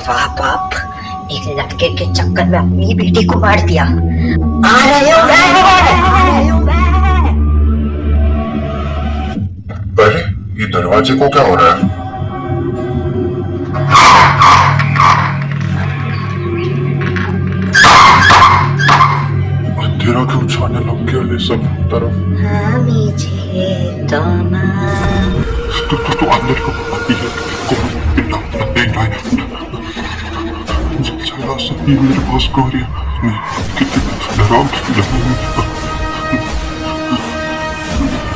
वाह बाप, एक लड़के के चक्कर में अपनी बेटी को मार दिया। आ रहे हो मैं। अरे ये दरवाजे को क्या हो रहा है? अंधेरा क्यों छाने लग गया ये सब तरफ? तो अंदर को आती है सभी मेरे पास गोरिया मैं कितने डराओ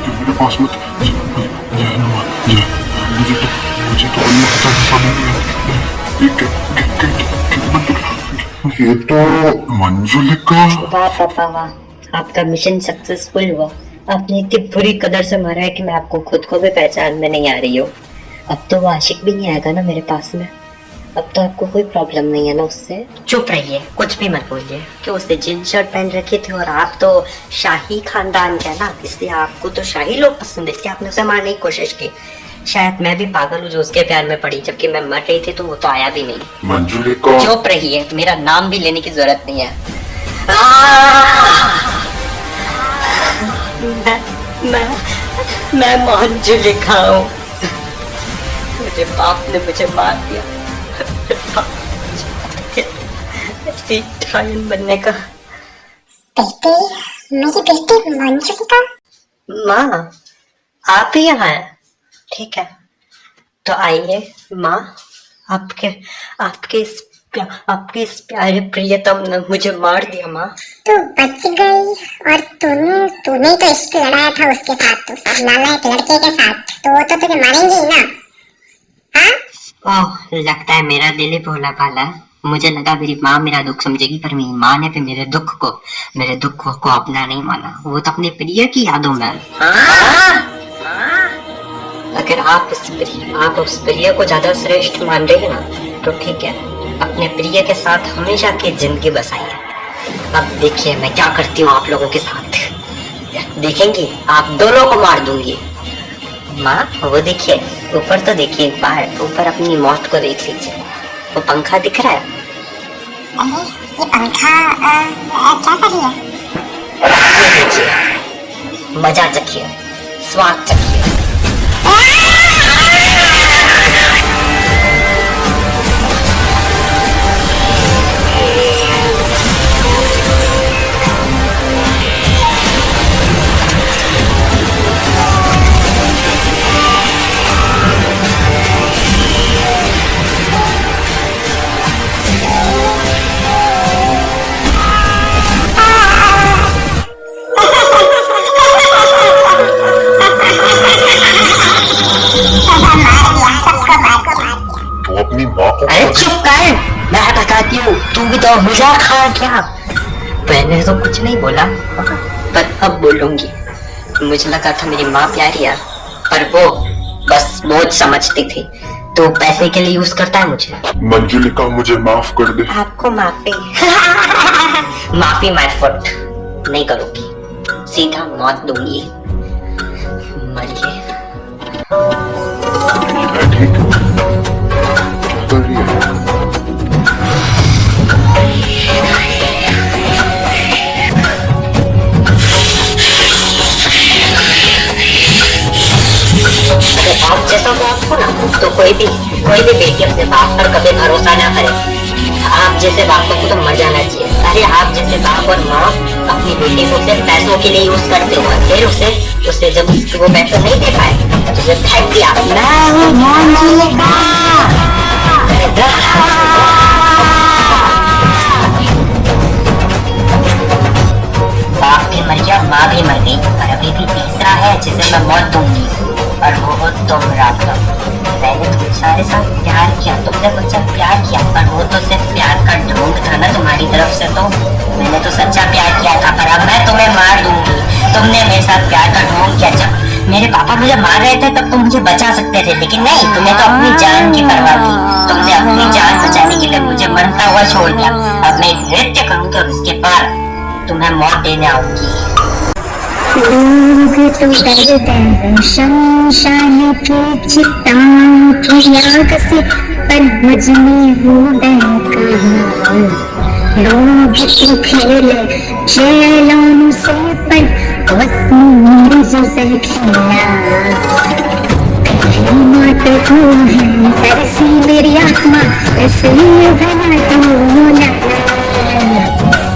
मेरे पास मत मुझे तो अन्य पता ये तो मंजुलिका। वाह पापा वाह, आपका मिशन सक्सेसफुल हुआ। आपने इतनी बुरी कदर से मारा है कि मैं आपको खुद को भी पहचान में नहीं आ रही हूँ। अब तो वो आशिक भी नहीं आएगा ना मेरे पास में। अब तो आपको कोई प्रॉब्लम नहीं है ना उससे। चुप रहिए, कुछ भी मत बोलिए कि उसने जींस शर्ट पहन रखी थी और आप तो शाही खानदान के ना, इसलिए आपको तो शाही लोग पसंद है, इसलिए आपने उसे मारने की कोशिश की। शायद मैं भी पागल हूँ जो उसके प्यार में पड़ी, जबकि मैं मर रही थी तो वो तो आया भी नहीं। मंजुलिका चुप रहिए, मेरा नाम भी लेने की जरूरत नहीं है। मैं मंजुलिका हूँ। मेरे बाप ने मुझे मार दिया। ऐसी डायन बनने का। बेटे, मेरी बेटी मंजुलिका। माँ आप ही यहाँ हैं? ठीक है तो आइए माँ। आपके इस प्यारे प्रियतम ने मुझे मार दिया माँ। तू बच गई और तूने तो इश्क लड़ाया था उसके साथ, तो उस नालायक लड़के के साथ, तो वो तो तुझे मारेंगे ही ना। हाँ ओह, लगता है मेरा दिल ही भोला भाला है। मुझे लगा मेरी माँ मेरा दुख समझेगी, पर मेरी माँ ने फिर मेरे दुख को अपना नहीं माना। वो तो अपने प्रिय की यादों में। अगर आप उस प्रिय को ज्यादा श्रेष्ठ मान रहे हैं ना, तो ठीक है, अपने प्रिय के साथ हमेशा की जिंदगी बसाइए। अब देखिए मैं क्या करती हूँ आप लोगों के साथ। देखेंगी आप दोनों को मार दूंगी। माँ वो देखिए, ऊपर तो देखिए, बाहर ऊपर अपनी मौत को देख लीजिए। वो पंखा दिख रहा है? अरे ये पंखा क्या कर रही है? मजा चखिए, स्वाद चखिए। अपनी माँ को। अरे चुप कर, मैं बताती हूँ, तू भी तो मजाक खा क्या? मैंने तो कुछ नहीं बोला, पर अब बोलूंगी। मुझे लगा था मेरी माँ प्यारी है, पर वो बस बहुत समझती थी, तो पैसे के लिए यूज करता है मुझे। मंजुलिका मुझे माफ कर दे। आपको माफी माफी माय फुट नहीं करूंगी, सीधा मौत दूंगी। मरिए। ठीक कर रही है। आप जैसा बाप हो ना, तो कोई भी बेटी अपने बाप पर कभी भरोसा ना करे। आप जैसे बाप को तो मर जाना चाहिए। अरे आप जैसे बाप और माँ अपनी बेटी को सिर्फ पैसों के लिए यूज करते हो, फिर उसे जब वो पैसे नहीं दे पाए तो उसे फेंक दिया। बाप भी मर गया, माँ भी मर गई, और अभी भी तीसरा है जिसे मैं मौत दूंगी, और वो हो तुम राघव। मैंने तुम्हारे साथ प्यार किया, तुमने मुझसे प्यार किया, पर वो तो सिर्फ प्यार का ढोंग था ना तुम्हारी तरफ से। तो मैंने तो सच्चा प्यार किया था, पर अब मैं तुम्हें मार दूंगी। तुमने मेरे साथ प्यार का ढोंग किया। जब मेरे पापा मुझे मार रहे थे तब तुम मुझे बचा सकते थे, लेकिन नहीं, तुमने तो अपनी जान की परवाह की। तुमने अपनी जान बचाने के लिए मुझे मरता हुआ छोड़ दिया। अब मैं नृत्य करूंगी और उसके बाद तुम्हें मौत देने आऊंगी। शमशान के चिताओं की आग से पर मुझ में हूँ कहाँ। लोग तो खेले चैलों से पर हुस्न मेरी जो से खेला। मत तू है तरसी मेरी आत्मा इसलिए भला तू ना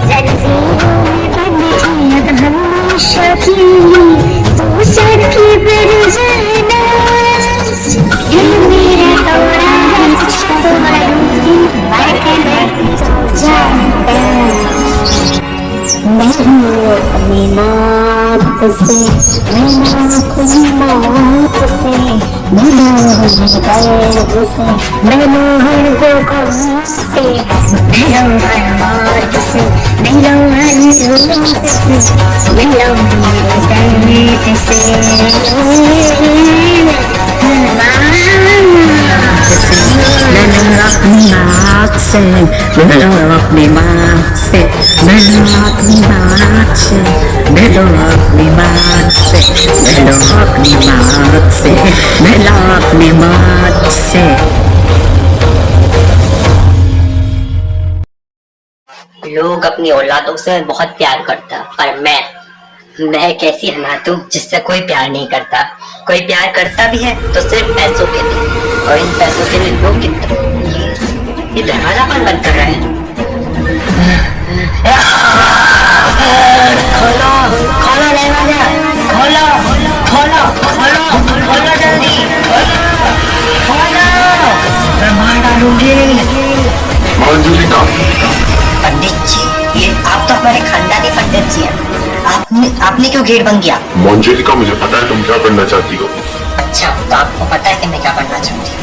जंजीरों में बंधी अब हमेशा की तू सड़की पर जाना। दिल मेरा तोड़ा है तो मरूंगी मैं तो जानता। मैं हूँ अपनी मौत से मैं खुद मौत से मिलो गर्व से मिलो हर ज़ुकाम से मिलो हर मौत से मिलो हर रूह से मिलो मेरे दर्द से। मिलो अपनी आँख से मिलो अपनी माँ से मिलो अपनी माँ से मिलो अपनी माँ से मिलो अपनी माँ से मिलो अपनी माँ से। लोग अपनी औलादों से बहुत प्यार करता, पर मैं एक ऐसी अनाथ हूँ जिससे कोई प्यार नहीं करता। कोई प्यार करता भी है तो सिर्फ पैसों के लिए, और इन पैसों के लिए लोग ये दरवाजा कौन बंद कर रहा है? खोलो खोलो दरवाजा, खोलो खोलो खोलो खोलो जल्दी खोलो, मैं मार डालूंगी। मंजुलिका, पंडित जी, ये आप तो हमारे खानदानी पंडित जी हैं। आपने क्यों गेट बंद किया? मंजुलिका, मुझे पता है तुम क्या करना चाहती हो। अच्छा, तो आपको पता है कि मैं क्या करना चाहती हूँ?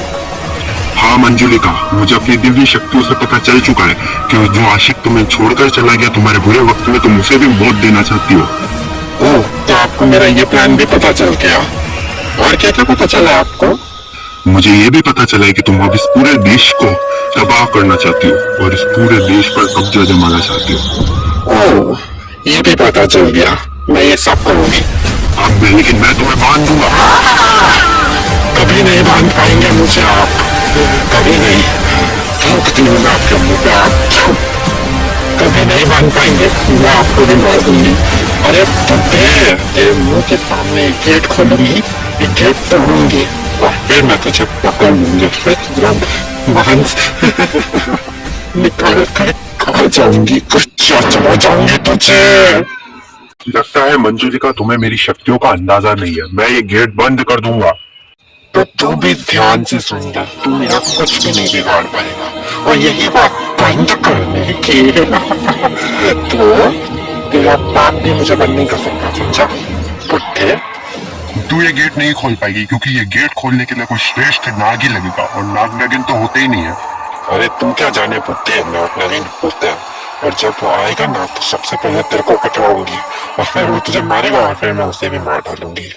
हाँ मंजुलिका, मुझे अपनी दिव्य शक्तियों से पता चल चुका है कि जो आशिक तुम्हें छोड़कर चला गया तुम्हारे बुरे वक्त में, तुम उसे भी मौत देना चाहती हो। ओह, तो आपको मेरा ये प्लान भी पता चल गया। और क्या क्या पता चला आपको? मुझे ये भी पता चला है कि तुम अब इस पूरे देश को तबाह करना चाहती हो और इस पूरे देश पर कब्जा जमाना चाहती हो। ओह, ये भी पता चल गया। मैं ये सब करूंगी। अब लेकिन मैं तुम्हें बांध दूंगा। कभी नहीं बांध पाएंगे मुझे आप, कभी नहीं। ठोकती हूँ मैं आपके मुंह पे, आप कभी नहीं बांध पाएंगे। मैं आपको भी मार दूंगी। अरे तेरे मुंह के सामने एक गेट खोलूंगी, एक गेट तोड़ूंगी और फिर मैं तुझे पकड़ लूंगी। फिर बांध निकाल कर खा जाऊंगी, कुछ हो जाऊंगी तुझे। लगता है मंजुलिका तुम्हें मेरी शक्तियों का अंदाजा नहीं है। मैं ये गेट बंद कर दूंगा। तो तू भी ध्यान से सुन ले, तू मेरा कुछ भी नहीं बिगाड़ पाएगा। और यही बात बंद करने की तो तेरा बाप भी मुझे बंद नहीं कर सकता, समझा? पुट्ठे, तू ये गेट नहीं खोल पाएगी क्योंकि ये गेट खोलने के लिए कोई श्रेष्ठ नाग ही लगेगा, और नाग नागिन तो होते ही नहीं है। अरे तुम क्या जाने पुट्ठे, नाग नागिन होते हैं, और जब वो आएगा ना तो सबसे पहले तेरे को कटवाऊंगी और फिर वो तुझे मारेगा और फिर मैं उसे भी मार डालूंगी।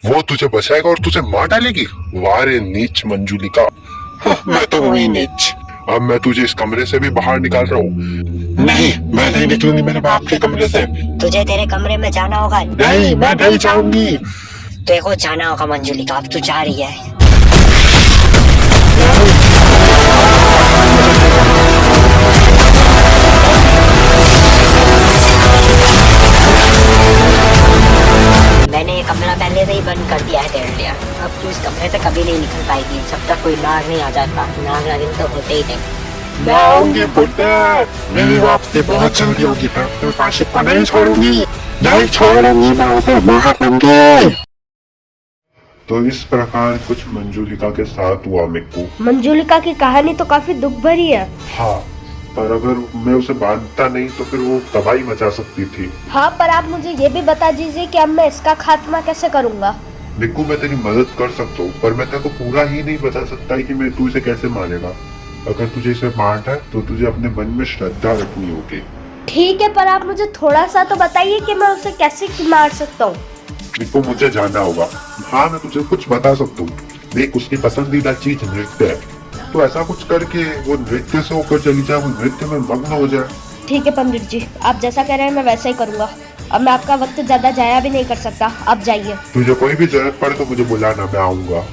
वो तुझे बचाएगा और तुझे मार डालेगी? वाह रे नीच मंजुलिका। मैं तो वही नीच। अब मैं तुझे इस कमरे से भी बाहर निकाल रहा हूँ। नहीं, मैं नहीं निकलूंगी मेरे बाप के कमरे से। तुझे तेरे कमरे में जाना होगा। नहीं, मैं नहीं जाऊंगी। देखो जाना होगा मंजुलिका, अब तू जा रही है। मैंने ये कमरा पहले से ही बंद कर दिया है तेरे लिए। अब तू इस कमरे से कभी नहीं निकल पाएगी जब तक कोई नाग नहीं आ जाता। नाग नागिन तो होते ही नहीं। मैं आऊंगी पुट्टे, मेरी वापसी बहुत जल्दी होगी। मैं अपने आशिक को नहीं छोड़ूंगी, नहीं छोड़ूंगी, मैं उसे मार दूंगी। तो इस प्रकार कुछ मंजुलिका के साथ हुआ मिक्कू। मंजुलिका की कहानी तो काफी दुख भरी है। हाँ, पर अगर मैं उसे बांधता नहीं तो फिर वो तबाही मचा सकती थी। हाँ, पर आप मुझे ये भी बता दीजिए कि अब मैं इसका खात्मा कैसे करूँगा। मिक्कू, मैं तेरी मदद कर सकता हूँ, पर मैं तेरे को पूरा ही नहीं बता सकता कि मैं तू इसे कैसे मारेगा। अगर तुझे इसे मारना है तो तुझे अपने मन में श्रद्धा रखनी होगी। ठीक है, पर आप मुझे थोड़ा सा तो बताइए कि मैं उसे कैसे मार सकता हूँ। मिक्कू, मुझे जानना होगा। हाँ, मैं तुझे कुछ बता सकता हूँ। देख, उसकी पसंदीदा चीज नृत्य है, तो ऐसा कुछ करके वो नृत्य से होकर चली जाए, वो नृत्य में मग्न हो जाए। ठीक है पंडित जी, आप जैसा कह रहे हैं मैं वैसा ही करूँगा। अब मैं आपका वक्त ज्यादा जाया भी नहीं कर सकता, आप जाइए। तुझे कोई भी जरूरत पड़े तो मुझे बुलाना, मैं आऊंगा।